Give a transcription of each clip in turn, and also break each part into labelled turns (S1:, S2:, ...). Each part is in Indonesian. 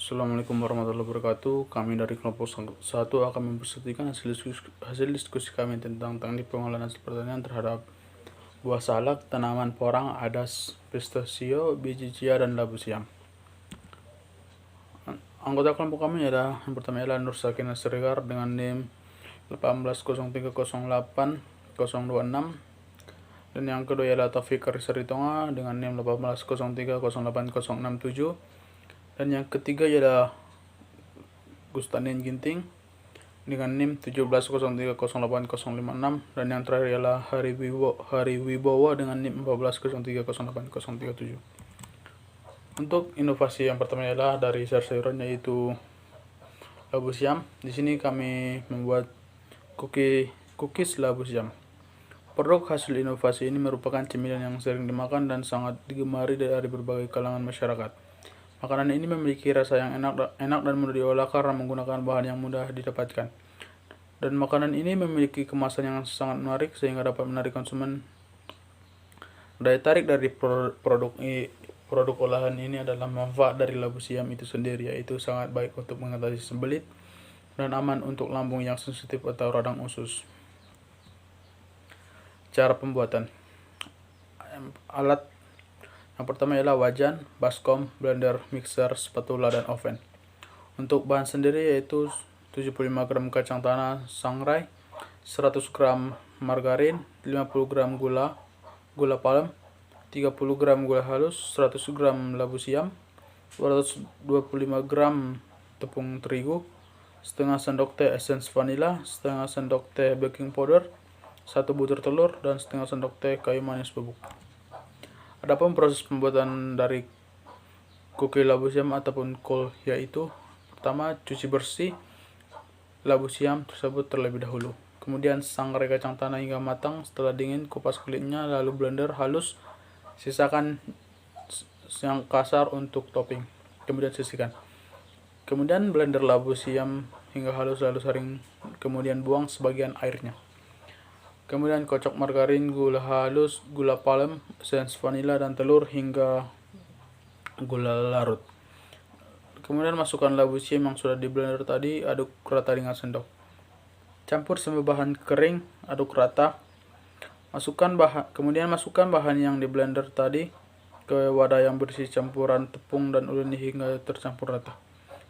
S1: Assalamualaikum warahmatullahi wabarakatuh. Kami dari kelompok 1 akan mempresentasikan hasil diskusi kami tentang teknik pengolahan hasil pertanian terhadap buah salak, tanaman porang, adas, pistachio, biji chia, dan labu siam. Anggota kelompok kami ada yang pertama ialah Nur Sakina Siregar dengan NIM 180308026, dan yang kedua ialah Taufik Risaritonga dengan NIM 180308067, dan yang ketiga ialah Gustanin Ginting dengan NIM 170308056, dan yang terakhir ialah Hari Wibowo dengan NIM 140308037. Untuk inovasi yang pertama ialah dari sayur-sayuran, yaitu labu siam. Di sini kami membuat cookies labu siam. Produk hasil inovasi ini merupakan cemilan yang sering dimakan dan sangat digemari dari berbagai kalangan masyarakat. Makanan ini memiliki rasa yang enak dan mudah diolah karena menggunakan bahan yang mudah didapatkan. Dan makanan ini memiliki kemasan yang sangat menarik sehingga dapat menarik konsumen. Daya tarik dari produk olahan ini adalah manfaat dari labu siam itu sendiri, yaitu sangat baik untuk mengatasi sembelit dan aman untuk lambung yang sensitif atau radang usus. Cara pembuatan: alat yang pertama ialah wajan, baskom, blender, mixer, spatula, dan oven. Untuk bahan sendiri yaitu 75 gram kacang tanah sangrai, 100 gram margarin, 50 gram gula palem, 30 gram gula halus, 100 gram labu siam, 225 gram tepung terigu, setengah sendok teh essence vanila, setengah sendok teh baking powder, 1 butir telur, dan setengah sendok teh kayu manis bubuk. Adapun proses pembuatan dari cookie labu siam ataupun kol, yaitu pertama, cuci bersih labu siam tersebut terlebih dahulu. Kemudian sangrai kacang tanah hingga matang. Setelah dingin, kupas kulitnya, lalu blender halus. Sisakan yang kasar untuk topping. Kemudian sisihkan. Kemudian blender labu siam hingga halus lalu saring. Kemudian buang sebagian airnya. Kemudian kocok margarin, gula halus, gula palem, essence vanila, dan telur hingga gula larut. Kemudian masukkan labu siam yang sudah di blender tadi, aduk rata dengan sendok. Campur semua bahan kering, aduk rata. Kemudian masukkan bahan yang di blender tadi ke wadah yang berisi campuran tepung dan uleni hingga tercampur rata.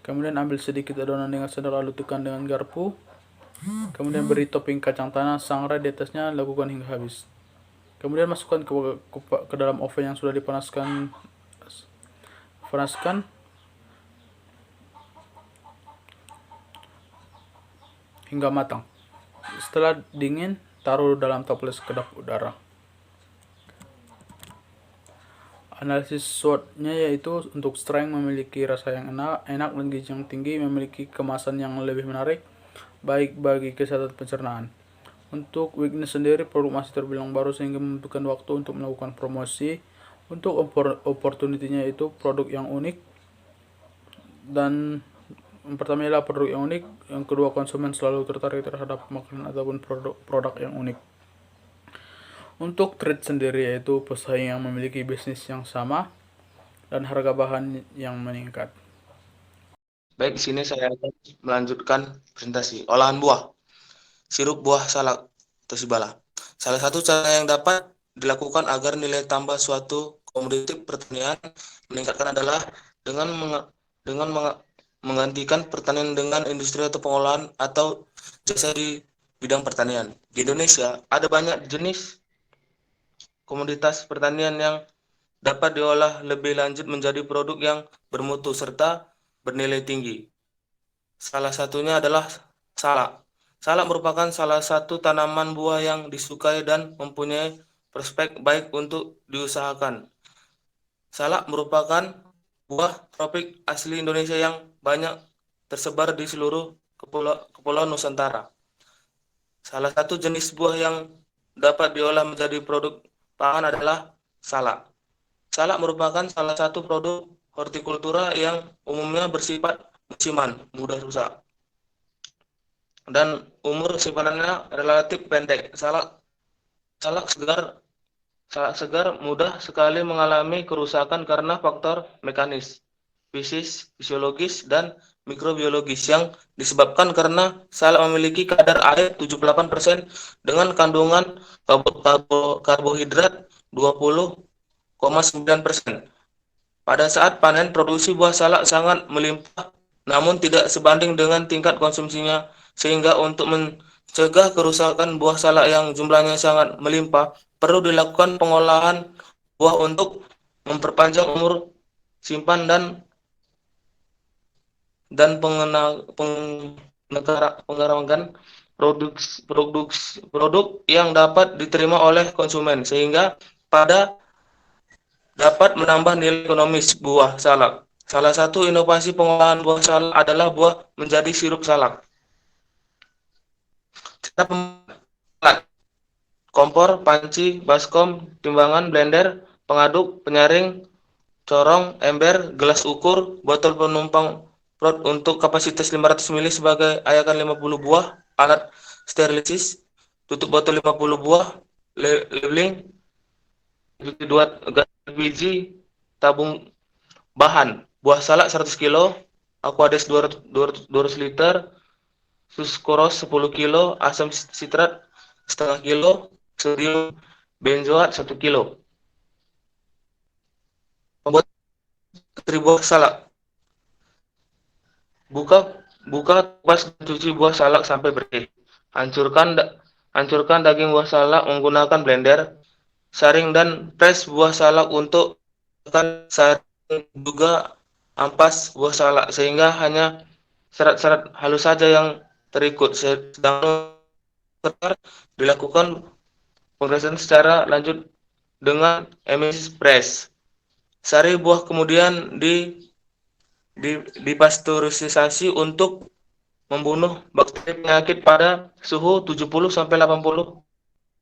S1: Kemudian ambil sedikit adonan dengan sendok lalu tekan dengan garpu. Kemudian beri topping kacang tanah sangrai di atasnya, lakukan hingga habis. Kemudian masukkan ke dalam oven yang sudah dipanaskan hingga matang. Setelah dingin, taruh dalam toples kedap udara. Analisis SWOT-nya yaitu untuk strength memiliki rasa yang enak dan gizi yang tinggi, memiliki kemasan yang lebih menarik, baik bagi kesehatan pencernaan. Untuk weakness sendiri, produk masih terbilang baru sehingga membutuhkan waktu untuk melakukan promosi. Untuk opportunity-nya itu produk yang unik, dan yang pertama ialah produk yang unik, yang kedua konsumen selalu tertarik terhadap makanan ataupun produk yang unik. Untuk trade sendiri yaitu pesaing yang memiliki bisnis yang sama dan harga bahan yang meningkat.
S2: Baik, di sini saya akan melanjutkan presentasi olahan buah. Sirup buah salak atau sibala. Salah satu cara yang dapat dilakukan agar nilai tambah suatu komoditi pertanian meningkatkan adalah dengan menggantikan pertanian dengan industri atau pengolahan atau jasa di bidang pertanian. Di Indonesia ada banyak jenis komoditas pertanian yang dapat diolah lebih lanjut menjadi produk yang bermutu serta bernilai tinggi. Salah satunya adalah salak. Salak merupakan salah satu tanaman buah yang disukai dan mempunyai prospek baik untuk diusahakan. Salak merupakan buah tropik asli Indonesia yang banyak tersebar di seluruh kepulauan Nusantara. Salah satu jenis buah yang dapat diolah menjadi produk pangan adalah salak. Salak merupakan salah satu produk hortikultura yang umumnya bersifat musiman, mudah rusak, dan umur simpanannya relatif pendek. Salak segar mudah sekali mengalami kerusakan karena faktor mekanis. fisiologis, dan mikrobiologis yang disebabkan karena salak memiliki kadar air 78% dengan kandungan karbohidrat 20,9%. Pada saat panen, produksi buah salak sangat melimpah, namun tidak sebanding dengan tingkat konsumsinya, sehingga untuk mencegah kerusakan buah salak yang jumlahnya sangat melimpah, perlu dilakukan pengolahan buah untuk memperpanjang umur simpan dan pengembangan produk yang dapat diterima oleh konsumen, sehingga dapat menambah nilai ekonomis buah salak. Salah satu inovasi pengolahan buah salak adalah buah menjadi sirup salak. Cara pembuatan: kompor, panci, baskom, timbangan, blender, pengaduk, penyaring, corong, ember, gelas ukur, botol penumpang prot untuk kapasitas 500 ml sebagai ayakan 50 buah, alat sterilisis, tutup botol 50 buah, labeling, 2 biji, tabung bahan: buah salak 100 kg, aquades 200 liter, suskros 10 kg, asam sitrat setengah kilo, sodium benzoat 1 kg. Membuat buah salak: buka kupas dan cuci buah salak sampai bersih. Hancurkan daging buah salak menggunakan blender. Saring dan press buah salak untuk saring juga ampas buah salak sehingga hanya serat-serat halus saja yang terikut. Sedang dilakukan pemrosesan secara lanjut dengan emisi press. Sari buah kemudian dipasteurisasi untuk membunuh bakteri penyakit pada suhu 70-80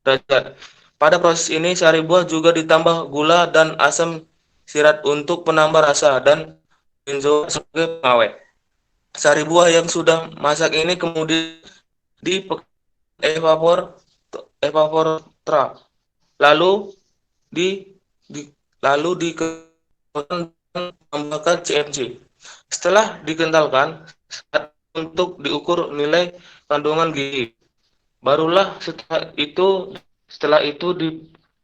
S2: derajat. Pada proses ini, sari buah juga ditambah gula dan asam sirat untuk penambah rasa dan benzoat sebagai pengawet. Sari buah yang sudah masak ini kemudian di evaporator, lalu tambahkan CFC. Setelah dikentalkan, untuk diukur nilai kandungan gizi. Barulah setelah itu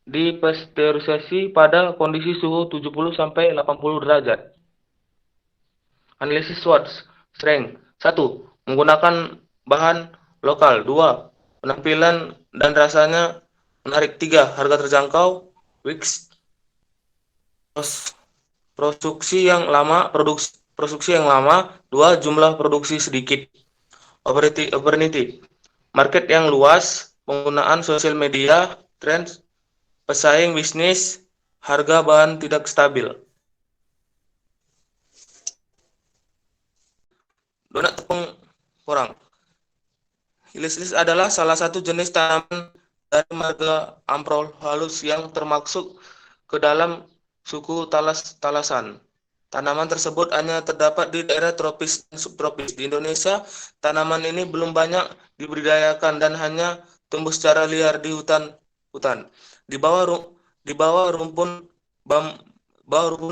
S2: dipasteurisasi pada kondisi suhu 70-80 derajat. Analisis SWOT strength: 1. Menggunakan bahan lokal. 2. Penampilan dan rasanya menarik. 3. Harga terjangkau. Wix. Produksi yang lama. 2. Jumlah produksi sedikit. Opportunity: market yang luas, penggunaan sosial media, trends, pesaing bisnis, harga bahan tidak stabil. Donat tepung porang. Ilis-ilis adalah salah satu jenis tanaman dari marga amprol halus yang termasuk ke dalam suku talasan. Tanaman tersebut hanya terdapat di daerah tropis dan subtropis. Di Indonesia, tanaman ini belum banyak dibudidayakan dan hanya tumbuh secara liar di hutan. Di bawah rumpun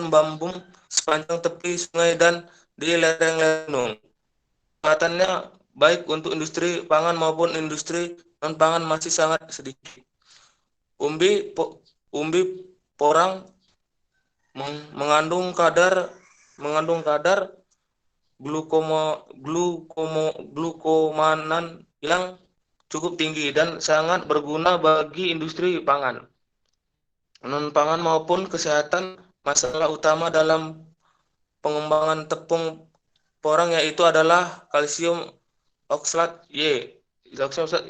S2: bambu sepanjang tepi sungai dan di lereng-lereng gunung. Manfaatannya baik untuk industri pangan maupun industri non-pangan masih sangat sedikit. Umbi porang mengandung kadar glukomanan yang cukup tinggi dan sangat berguna bagi industri pangan, non-pangan maupun kesehatan. Masalah utama dalam pengembangan tepung porang yaitu adalah kalsium oksalat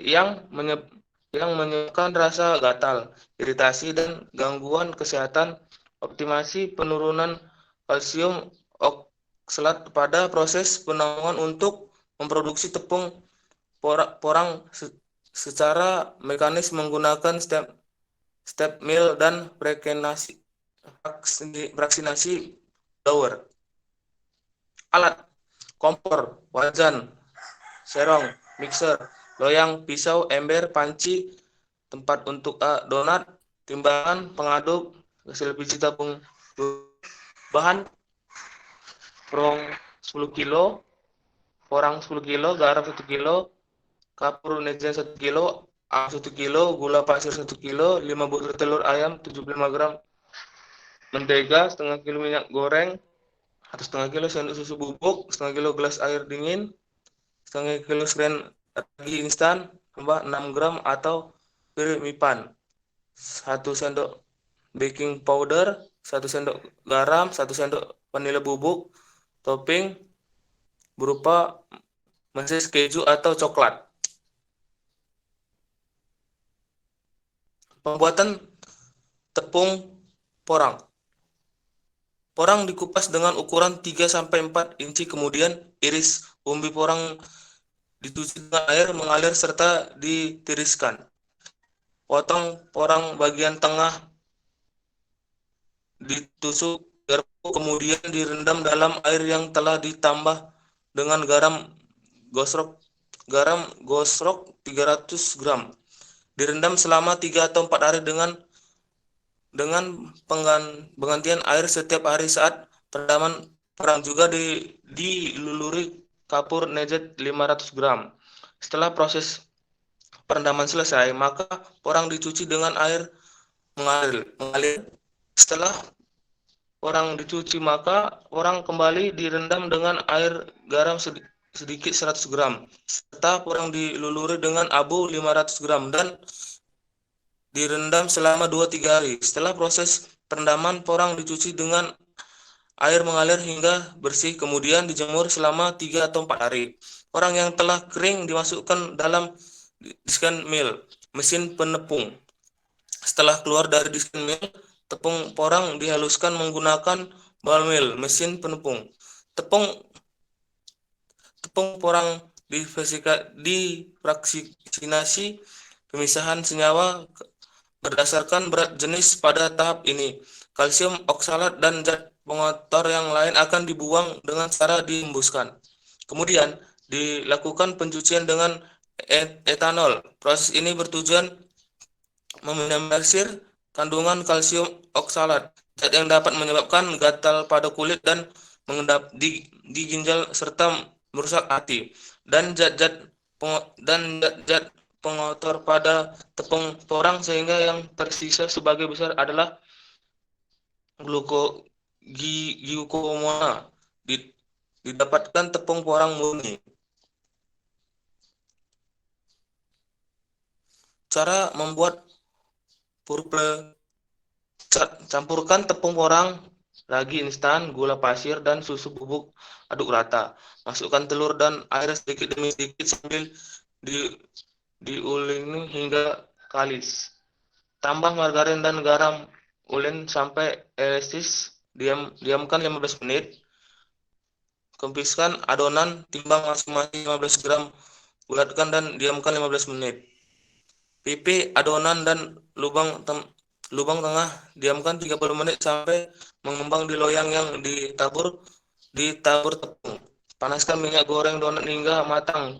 S2: yang menyebabkan rasa gatal, iritasi, dan gangguan kesehatan. Optimasi penurunan kalsium oksalat pada proses penampungan untuk memproduksi tepung porang secara mekanis menggunakan step mill dan fraksinasi blower. Alat: kompor, wajan, serong, mixer, loyang, pisau, ember, panci, tempat untuk donat, timbangan, pengaduk, hasil biji tabung. Bahan: nifrong 10 kilo, porang 10 kilo, garam 1 kilo, kapur negen 1 kilo, 1 kilo, gula pasir 1 kilo, 5 butir telur ayam, 75 gram mentega, setengah kilo minyak goreng, atau setengah kilo sendok susu bubuk, setengah kilo gelas air dingin, setengah kilo seren ragi instan, 6 gram atau pire mipan, 1 sendok baking powder, 1 sendok garam, 1 sendok vanila bubuk, topping berupa meses keju atau coklat. Pembuatan tepung porang. Porang dikupas dengan ukuran 3-4 inci, kemudian iris. Umbi porang dicuci dengan air mengalir serta ditiriskan. Potong porang bagian tengah, ditusuk garpu, kemudian direndam dalam air yang telah ditambah dengan garam gosrok 300 gram. Direndam selama 3 atau 4 hari dengan penggantian air setiap hari. Saat perendaman porang juga diluluri kapur nejet 500 gram. Setelah proses perendaman selesai, maka porang dicuci dengan air mengalir. Setelah porang dicuci, maka porang kembali direndam dengan air garam sedikit 100 gram, serta porang diluluri dengan abu 500 gram dan direndam selama 2-3 hari. Setelah proses perendaman, porang dicuci dengan air mengalir hingga bersih, kemudian dijemur selama 3 atau 4 hari. Porang yang telah kering dimasukkan dalam disken mill, mesin penepung. Setelah keluar dari disken mill, tepung porang dihaluskan menggunakan ball mill, mesin penepung. Tepung porang difraksinasi pemisahan senyawa berdasarkan berat jenis. Pada tahap ini, kalsium oksalat dan zat pengotor yang lain akan dibuang dengan cara dihembuskan. Kemudian dilakukan pencucian dengan etanol. Proses ini bertujuan meminimalisir kandungan kalsium oksalat, zat yang dapat menyebabkan gatal pada kulit dan mengendap di ginjal serta merusak hati, dan zat-zat pengotor pada tepung porang, sehingga yang tersisa sebagai besar adalah glukosamina. Didapatkan tepung porang murni. Cara membuat purple: campurkan tepung porang, ragi instan, gula pasir, dan susu bubuk, aduk rata. Masukkan telur dan air sedikit demi sedikit sambil diuleni hingga kalis. Tambah margarin dan garam, uleni sampai elastis. Diamkan 15 menit. Kempiskan adonan, timbang masing-masing 15 gram. Bulatkan dan diamkan 15 menit. Pipi adonan dan lubang tengah, diamkan 30 menit sampai mengembang di loyang yang ditabur tepung. Panaskan minyak goreng donat hingga matang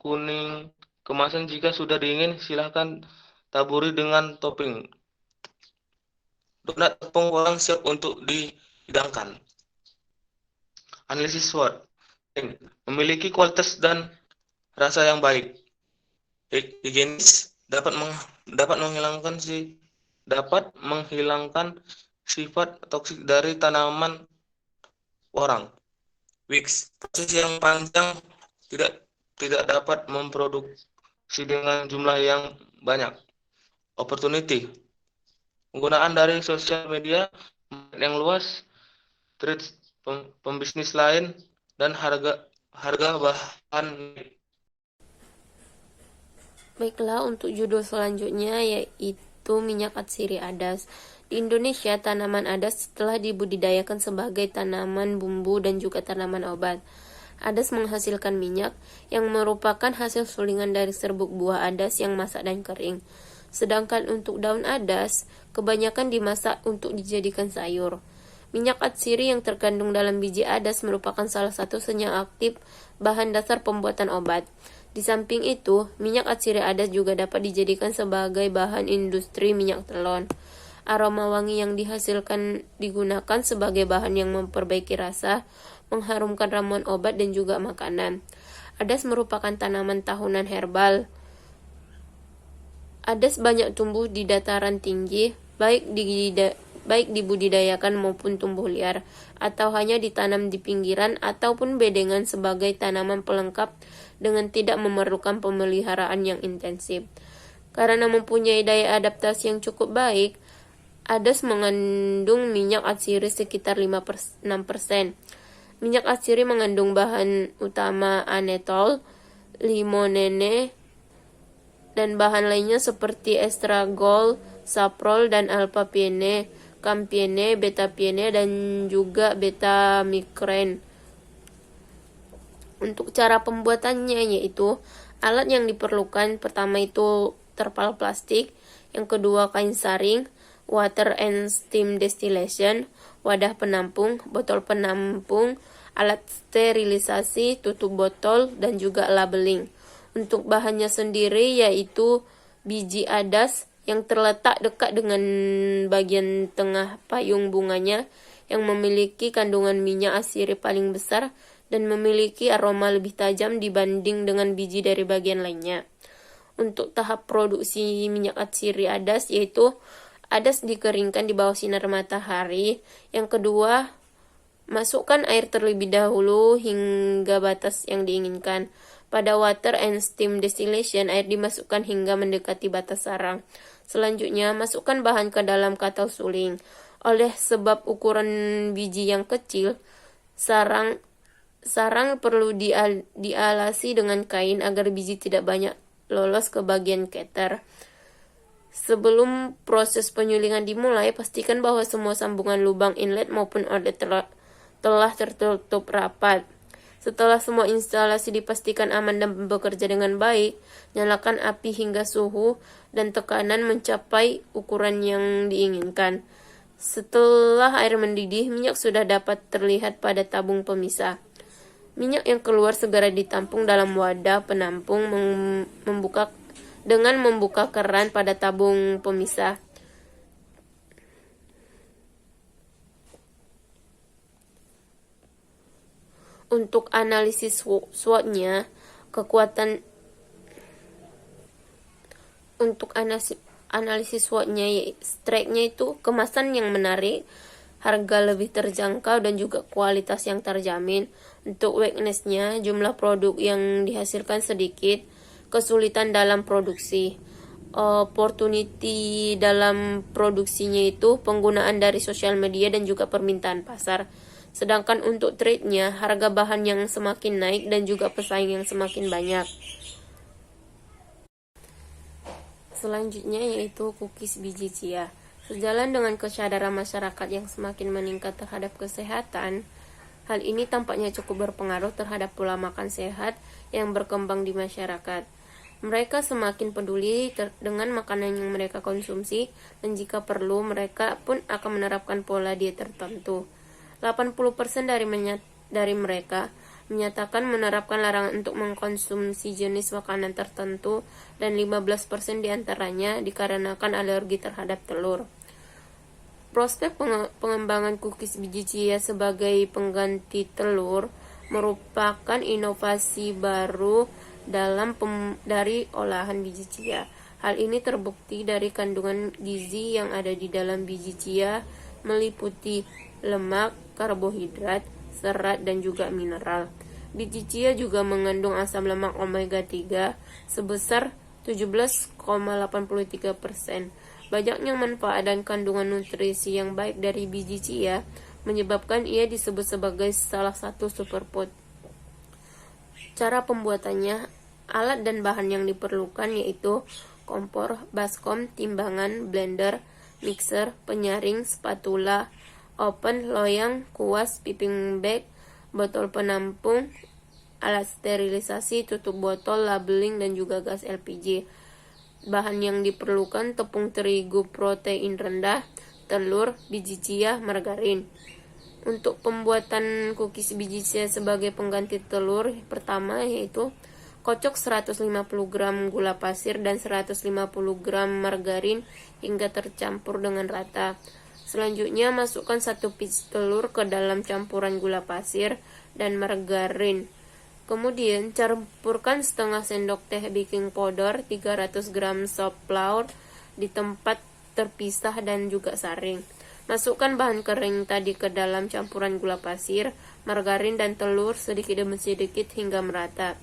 S2: kuning kemasan. Jika sudah dingin, silahkan taburi dengan topping. Donat tepung porang siap untuk dihidangkan. Analisis SWOT: memiliki kualitas dan rasa yang baik, higienis, dapat menghilangkan sifat toksik dari tanaman porang. Weeks: proses yang panjang, tidak dapat memproduksi dengan jumlah yang banyak. Opportunity: penggunaan dari sosial media, yang luas, trades pembisnis lain, dan harga bahan.
S3: Baiklah, untuk judul selanjutnya yaitu minyak atsiri adas. Di Indonesia, tanaman adas telah dibudidayakan sebagai tanaman bumbu dan juga tanaman obat. Adas menghasilkan minyak yang merupakan hasil sulingan dari serbuk buah adas yang masak dan kering. Sedangkan untuk daun adas, kebanyakan dimasak untuk dijadikan sayur. Minyak atsiri yang terkandung dalam biji adas merupakan salah satu senyawa aktif bahan dasar pembuatan obat. Di samping itu, minyak atsiri adas juga dapat dijadikan sebagai bahan industri minyak telon. Aroma wangi yang dihasilkan digunakan sebagai bahan yang memperbaiki rasa, mengharumkan ramuan obat dan juga makanan. Adas merupakan tanaman tahunan herbal. Adas banyak tumbuh di dataran tinggi, baik dibudidayakan maupun tumbuh liar, atau hanya ditanam di pinggiran ataupun bedengan sebagai tanaman pelengkap dengan tidak memerlukan pemeliharaan yang intensif. Karena mempunyai daya adaptasi yang cukup baik, adas mengandung minyak atsiri sekitar 6%. Minyak atsiri mengandung bahan utama anetol, limonene, dan bahan lainnya seperti estragol, saprol, dan alpha-piene, campiene, beta-piene, dan juga beta-mikren. Untuk cara pembuatannya yaitu alat yang diperlukan pertama itu terpal plastik, yang kedua kain saring, water and steam distillation, wadah penampung, botol penampung, alat sterilisasi, tutup botol, dan juga labeling. Untuk bahannya sendiri yaitu biji adas yang terletak dekat dengan bagian tengah payung bunganya, yang memiliki kandungan minyak atsiri paling besar dan memiliki aroma lebih tajam dibanding dengan biji dari bagian lainnya. Untuk tahap produksi minyak atsiri adas yaitu adas dikeringkan di bawah sinar matahari. Yang kedua, masukkan air terlebih dahulu hingga batas yang diinginkan. Pada water and steam distillation, air dimasukkan hingga mendekati batas sarang. Selanjutnya, masukkan bahan ke dalam katal suling. Oleh sebab ukuran biji yang kecil, sarang perlu dialasi dengan kain agar biji tidak banyak lolos ke bagian keter. Sebelum proses penyulingan dimulai, pastikan bahwa semua sambungan lubang inlet maupun outlet telah tertutup rapat. Setelah semua instalasi dipastikan aman dan bekerja dengan baik, nyalakan api hingga suhu dan tekanan mencapai ukuran yang diinginkan. Setelah air mendidih, minyak sudah dapat terlihat pada tabung pemisah. Minyak yang keluar segera ditampung dalam wadah penampung dengan membuka keran pada tabung pemisah. Untuk analisis SWOT-nya, analisis SWOT-nya, strike-nya itu kemasan yang menarik, harga lebih terjangkau, dan juga kualitas yang terjamin. Untuk weakness-nya, jumlah produk yang dihasilkan sedikit, kesulitan dalam produksi. Opportunity dalam produksinya itu penggunaan dari sosial media dan juga permintaan pasar. Sedangkan untuk trade-nya, harga bahan yang semakin naik dan juga pesaing yang semakin banyak. Selanjutnya yaitu cookies biji chia. Sejalan dengan kesadaran masyarakat yang semakin meningkat terhadap kesehatan, hal ini tampaknya cukup berpengaruh terhadap pola makan sehat yang berkembang di masyarakat. Mereka semakin peduli dengan makanan yang mereka konsumsi, dan jika perlu, mereka pun akan menerapkan pola diet tertentu. 80% dari mereka menyatakan menerapkan larangan untuk mengkonsumsi jenis makanan tertentu, dan 15% diantaranya dikarenakan alergi terhadap telur. Prospek pengembangan cookies biji chia sebagai pengganti telur merupakan inovasi baru dari olahan biji chia. Hal ini terbukti dari kandungan gizi yang ada di dalam biji chia, meliputi lemak, karbohidrat, serat, dan juga mineral. Biji chia juga mengandung asam lemak omega 3 sebesar 17,83%. Banyaknya manfaat dan kandungan nutrisi yang baik dari biji chia menyebabkan ia disebut sebagai salah satu superfood. Cara pembuatannya, alat dan bahan yang diperlukan yaitu kompor, baskom, timbangan, blender, mixer, penyaring, spatula, oven, loyang, kuas, piping bag, botol penampung, alat sterilisasi, tutup botol, labeling, dan juga gas LPG. Bahan yang diperlukan tepung terigu protein rendah, telur, biji chia, margarin. Untuk pembuatan cookies biji chia sebagai pengganti telur, pertama yaitu Kocok 150 gram gula pasir dan 150 gram margarin hingga tercampur dengan rata. Selanjutnya, masukkan 1 biji telur ke dalam campuran gula pasir dan margarin. Kemudian, campurkan setengah sendok teh baking powder, 300 gram soap flour di tempat terpisah dan juga saring. Masukkan bahan kering tadi ke dalam campuran gula pasir, margarin, dan telur sedikit demi sedikit hingga merata.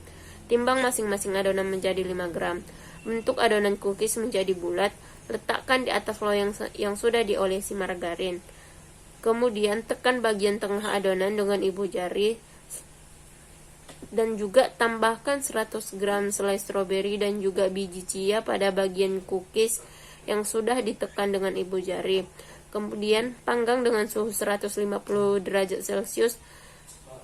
S3: Timbang masing-masing adonan menjadi 5 gram. Bentuk adonan cookies menjadi bulat, letakkan di atas loyang yang sudah diolesi margarin. Kemudian tekan bagian tengah adonan dengan ibu jari dan juga tambahkan 100 gram selai stroberi dan juga biji chia pada bagian cookies yang sudah ditekan dengan ibu jari. Kemudian panggang dengan suhu 150 derajat Celcius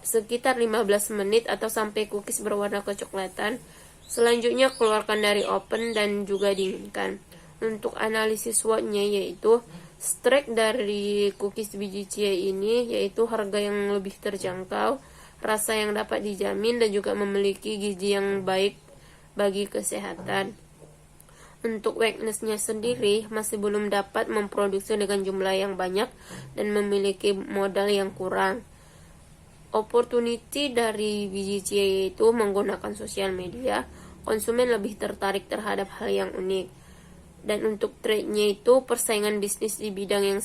S3: sekitar 15 menit atau sampai cookies berwarna kecoklatan. Selanjutnya keluarkan dari oven dan juga dinginkan. Untuk analisis SWOT-nya yaitu strike dari cookies biji chia ini yaitu harga yang lebih terjangkau, rasa yang dapat dijamin, dan juga memiliki gizi yang baik bagi kesehatan. Untuk weakness-nya sendiri masih belum dapat memproduksi dengan jumlah yang banyak dan memiliki modal yang kurang. Opportunity dari biji chia yaitu menggunakan sosial media, konsumen lebih tertarik terhadap hal yang unik. Dan untuk trade-nya itu persaingan bisnis di bidang yang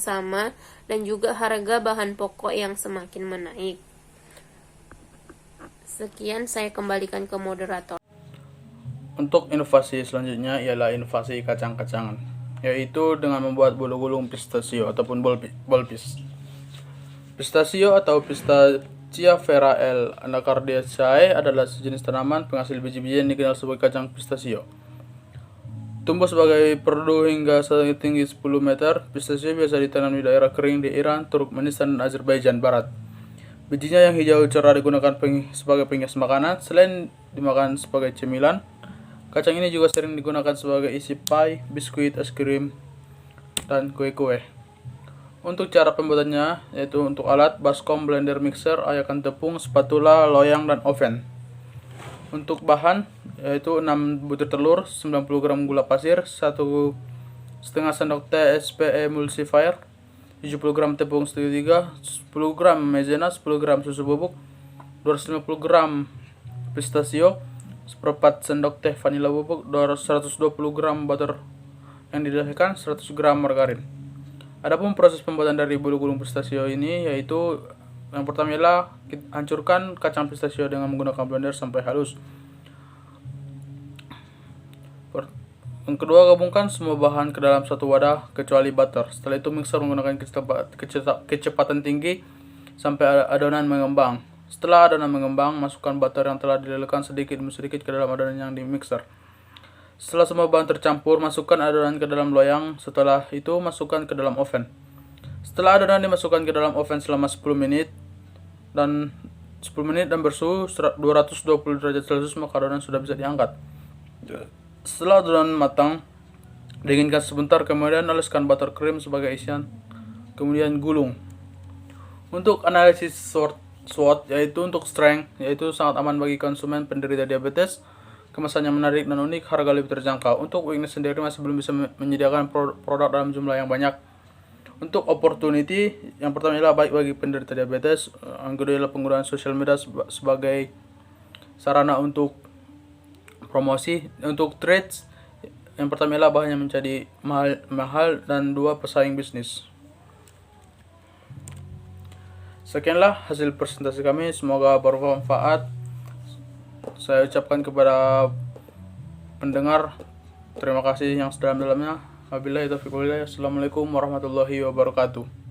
S3: sama dan juga harga bahan pokok yang semakin menaik. Sekian, saya kembalikan ke moderator.
S1: Untuk inovasi selanjutnya ialah inovasi kacang-kacangan, yaitu dengan membuat bolu gulung pistachio ataupun bolpis. Pistachio atau Pistacia vera L. anacardiaceae adalah sejenis tanaman penghasil biji-bijian yang dikenal sebagai kacang pistachio. Tumbuh sebagai perdu hingga setinggi 10 meter, pistachio biasa ditanam di daerah kering di Iran, Turkmenistan, dan Azerbaijan Barat. Bijinya yang hijau cerah digunakan sebagai penghias makanan. Selain dimakan sebagai cemilan, kacang ini juga sering digunakan sebagai isi pie, biskuit, es krim, dan kue-kue. Untuk cara pembuatannya, yaitu untuk alat, baskom, blender, mixer, ayakan tepung, spatula, loyang, dan oven. Untuk bahan, yaitu 6 butir telur, 90 gram gula pasir, 1,5 sendok teh SPE emulsifier, 70 gram tepung stevia 3, 10 gram maizena, 10 gram susu bubuk, 250 gram pistachio, seperempat sendok teh vanila bubuk, 120 gram butter yang didedahkan, 100 gram margarin. Adapun proses pembuatan dari bolu gulung pistachio ini yaitu yang pertama ialah hancurkan kacang pistachio dengan menggunakan blender sampai halus. Yang kedua, gabungkan semua bahan ke dalam satu wadah kecuali butter. Setelah itu mixer menggunakan kecepatan tinggi sampai adonan mengembang. Setelah adonan mengembang, masukkan butter yang telah dilelehkan sedikit demi sedikit ke dalam adonan yang di mixer. Setelah semua bahan tercampur, masukkan adonan ke dalam loyang. Setelah itu, masukkan ke dalam oven. Setelah adonan dimasukkan ke dalam oven selama 10 menit dan bersuhu 220 derajat Celcius, maka adonan sudah bisa diangkat. Setelah adonan matang, dinginkan sebentar, kemudian oleskan buttercream sebagai isian, kemudian gulung. Untuk analisis SWOT yaitu untuk strength, yaitu sangat aman bagi konsumen penderita diabetes, kemasannya menarik dan unik, harga lebih terjangkau. Untuk weakness sendiri masih belum bisa menyediakan produk dalam jumlah yang banyak. Untuk opportunity, yang pertama adalah baik bagi penderita diabetes, yang kedua adalah penggunaan sosial media sebagai sarana untuk promosi. Untuk trades, yang pertama adalah bahannya menjadi mahal dan dua pesaing bisnis. Sekianlah hasil presentasi kami, semoga bermanfaat. Saya ucapkan kepada pendengar terima kasih yang sedalam-dalamnya. Wabillahi taufiq walhidayah. Assalamualaikum warahmatullahi wabarakatuh.